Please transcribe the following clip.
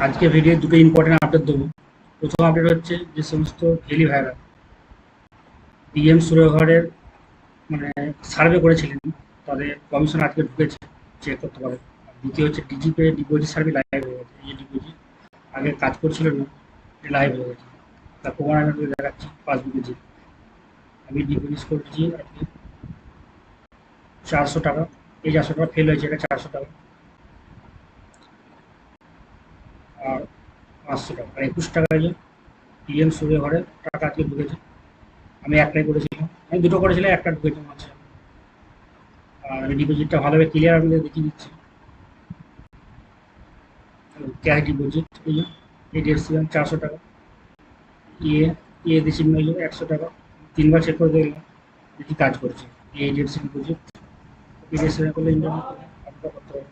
আজকে ভিডিও দুটো important update দেবো। প্রথম আপডেট হচ্ছে যে সমস্ত ভ্যালি ভাইরা পিএম সূর্যঘরের মানে সার্ভে করেছিলেন, তাদের কমিশন আজকে ঢুকেছে, চেক করতে পারে। আর দ্বিতীয় হচ্ছে ডিজিপে ডিপোজিট সার্ভে লাইভ হয়ে গেছে। এই যে ডিপোজিট আগে কাজ করছিল না, লাইভ হয়ে গেছে। তার প্রমাণ আমি আপনাকে দেখাচ্ছি পাসবুকে যে আমি ডিপোজিট করছি আজকে 400 টাকা। এই 400 টাকা ফেল হয়েছে, এটা 400 টাকা আর 500 টাকা আর 21 টাকা। যে পিএম সূর্যঘরের টাকা আজকে ঢুকেছে। আমি একটাই করেছিলাম, আমি দুটো করেছিলাম, একটা ঢুকেছে মাঝে। আর আমি ডিপোজিটটা ভালোভাবে ক্লিয়ার আপনাদের দেখিয়ে দিচ্ছি। ক্যাশ ডিপোজিট এই যে এই দিয়েছিলাম 400 টাকা, ইয়ে ইয়ে দিয়েছিলাম এই যে 100 টাকা। তিনবার চেক করে দেখলাম দেখি কাজ করছে। এই ডিএসসি ডিপোজিট করলে ইন্টারনেট আপনারা করতে পারেন।